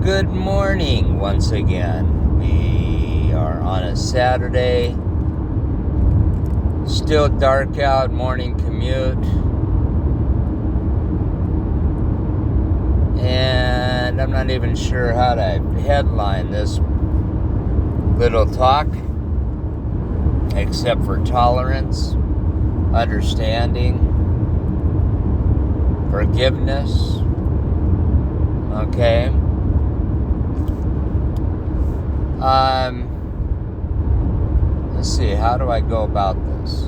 Good morning once again. We are on a Saturday. Still dark out, morning commute. And I'm not even sure how to headline this little talk, except for tolerance, understanding, forgiveness. Okay. Let's see, how do I go about this?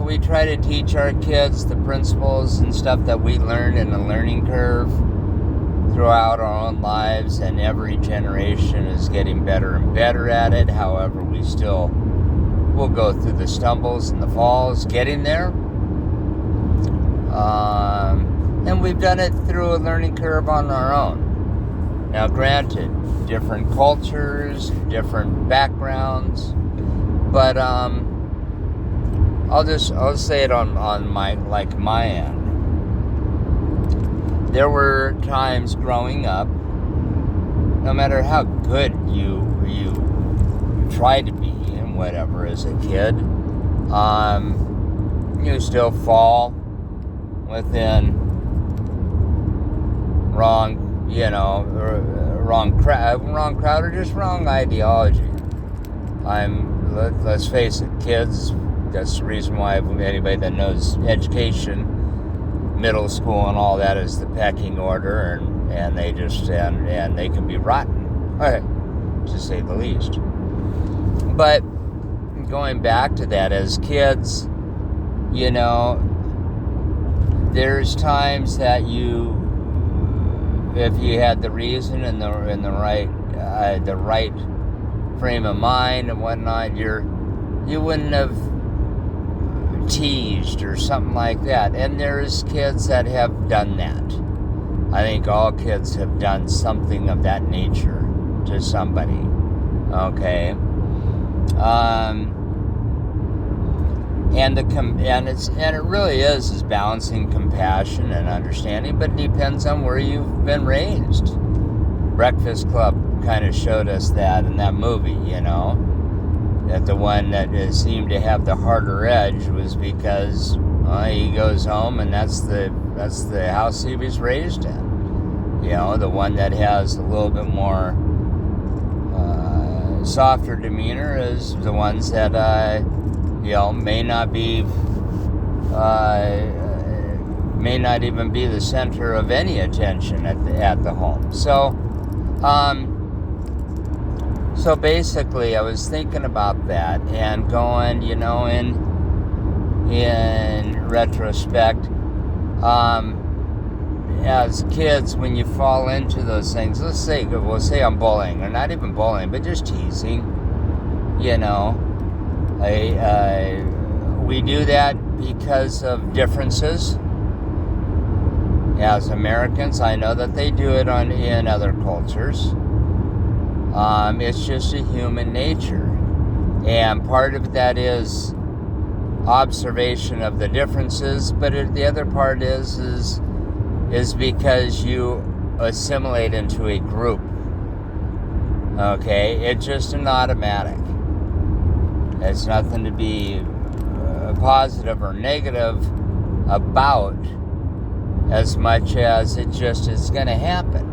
We try to teach our kids the principles and stuff that we learned in the learning curve throughout our own lives, and every generation is getting better and better at it. However, we'll go through the stumbles and the falls getting there. And we've done it through a learning curve on our own. Now, granted, different cultures, different backgrounds, but I'll say it on my end. There were times growing up, no matter how good you try to be and whatever as a kid, you still fall within wrong crowd or just wrong ideology. Let's face it, kids, that's the reason why anybody that knows education, middle school and all that is the pecking order, and they can be rotten, to say the least. But going back to that, as kids, there's times that if you had the reason and the right frame of mind and whatnot, you wouldn't have teased or something like that. And there's kids that have done that. I think all kids have done something of that nature to somebody. Okay. And it really is balancing compassion and understanding, but it depends on where you've been raised. Breakfast Club kind of showed us that in that movie, that the one that seemed to have the harder edge was because he goes home and that's the house he was raised in. The one that has a little bit more softer demeanor is the ones that may not even be the center of any attention at the home. So basically, I was thinking about that and going, in retrospect, as kids, when you fall into those things, we'll say I'm bullying, or not even bullying, but just teasing, we do that because of differences. As Americans, I know that they do it in other cultures. It's just a human nature. And part of that is observation of the differences, but the other part is because you assimilate into a group. Okay? It's just an automatic. It's nothing to be positive or negative about, as much as it just is going to happen,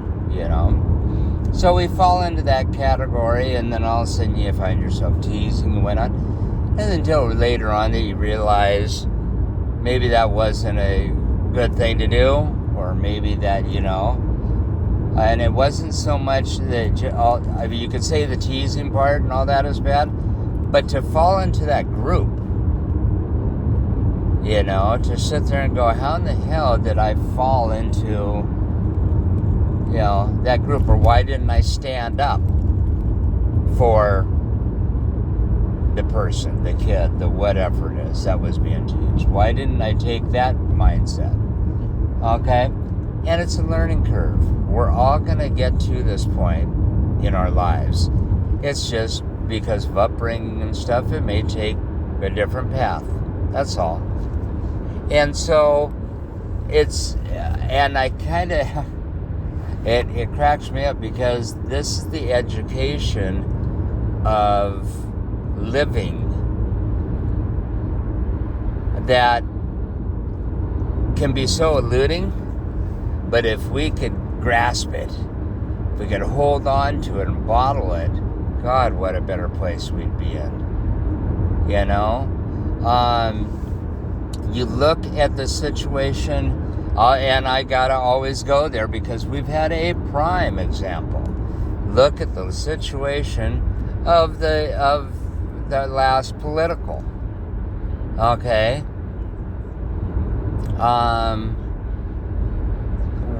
So we fall into that category, and then all of a sudden you find yourself teasing and whatnot. And until later on that you realize maybe that wasn't a good thing to do, or maybe that, and it wasn't so much that, you could say the teasing part and all that is bad, but to fall into that group, to sit there and go, how in the hell did I fall into, that group? Or why didn't I stand up for the person, the kid, the whatever it is that was being teased? Why didn't I take that mindset? Okay? And it's a learning curve. We're all going to get to this point in our lives. It's just because of upbringing and stuff, it may take a different path. That's all. And so and I kind of It cracks me up because this is the education of living that can be so eluding, but if we could grasp it, if we could hold on to it and bottle it, God, what a better place we'd be in. You know? You look at the situation, and I gotta always go there because we've had a prime example. Look at the situation of the last political. Okay?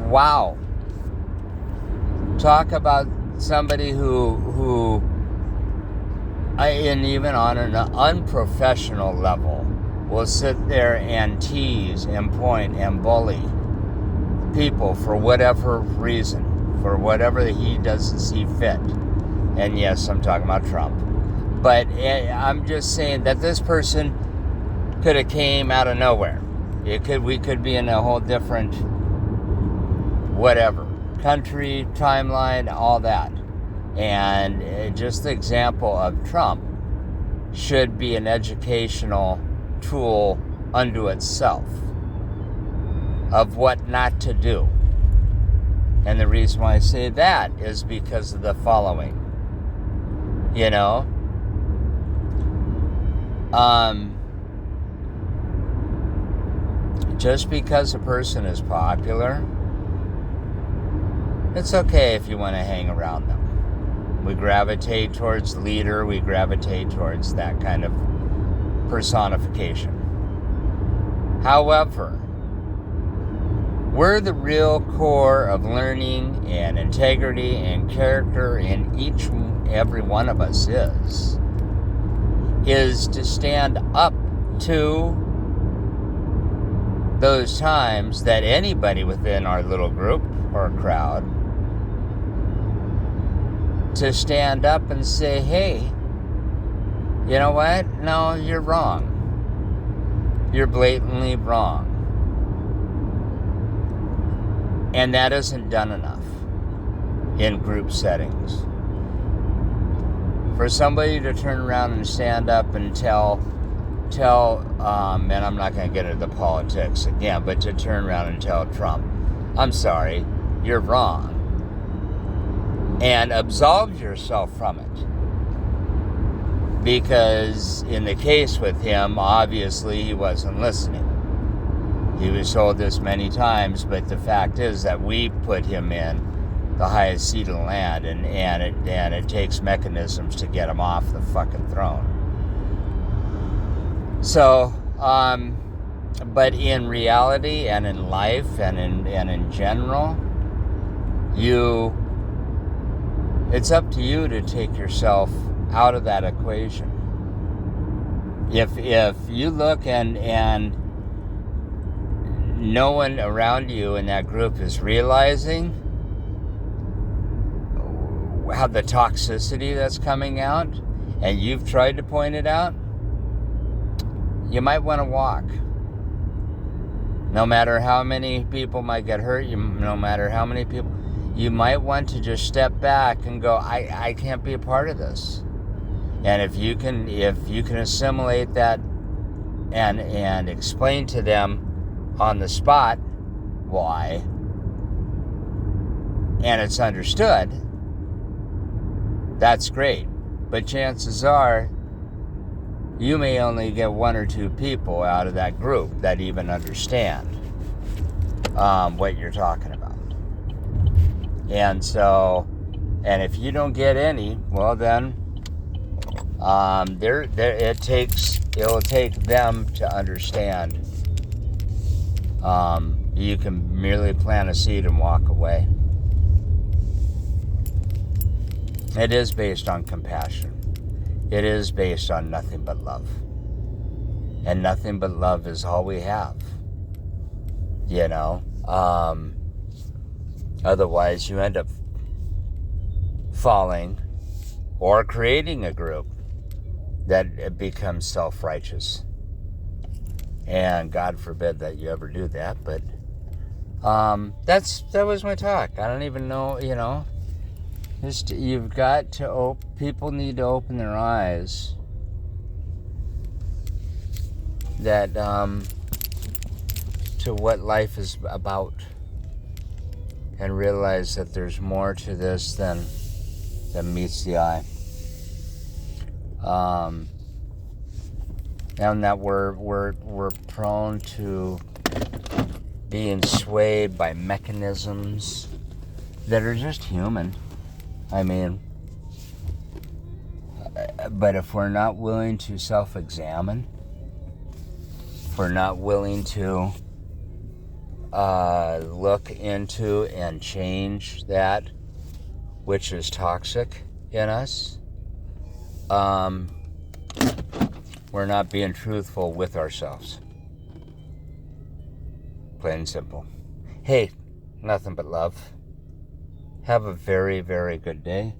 Wow. Talk about somebody who and even on an unprofessional level, will sit there and tease and point and bully people for whatever reason, for whatever he doesn't see fit. And yes, I'm talking about Trump. But I'm just saying that this person could have came out of nowhere. We could be in a whole different whatever country, timeline, all that. And just the example of Trump should be an educational tool unto itself of what not to do. And the reason why I say that is because of the following. You know? Just because a person is popular, it's okay if you want to hang around them. We gravitate towards leader, we gravitate towards that kind of personification. However, where the real core of learning and integrity and character in each and every one of us is to stand up to those times that anybody within our little group or crowd to stand up and say, hey, you know what? No, you're wrong. You're blatantly wrong. And that isn't done enough in group settings. For somebody to turn around and stand up and tell, and I'm not going to get into the politics again, but to turn around and tell Trump, I'm sorry, you're wrong. And absolve yourself from it. Because in the case with him, obviously he wasn't listening. He was told this many times, but the fact is that we put him in the highest seat of the land, and it takes mechanisms to get him off the fucking throne. So, but in reality and in life and in general, it's up to you to take yourself out of that equation. If you look and no one around you in that group is realizing how the toxicity that's coming out, and you've tried to point it out, you might want to walk. No matter how many people might get hurt, no matter how many people, you might want to just step back and go, I can't be a part of this. And if you can assimilate that and explain to them on the spot why, and it's understood, that's great. But chances are you may only get one or two people out of that group that even understand what you're talking about. And so, and if you don't get any, well then, it'll take them to understand. You can merely plant a seed and walk away. It is based on compassion. It is based on nothing but love. And nothing but love is all we have. You know? Otherwise, you end up falling or creating a group that becomes self-righteous. And God forbid that you ever do that, but That was my talk. I don't even know, just you've got to people need to open their eyes that to what life is about, and realize that there's more to this than meets the eye. And that we're prone to being swayed by mechanisms that are just human. I mean, but if we're not willing to self-examine, if we're not willing to look into and change that which is toxic in us, we're not being truthful with ourselves. Plain and simple. Hey, nothing but love. Have a very, very good day.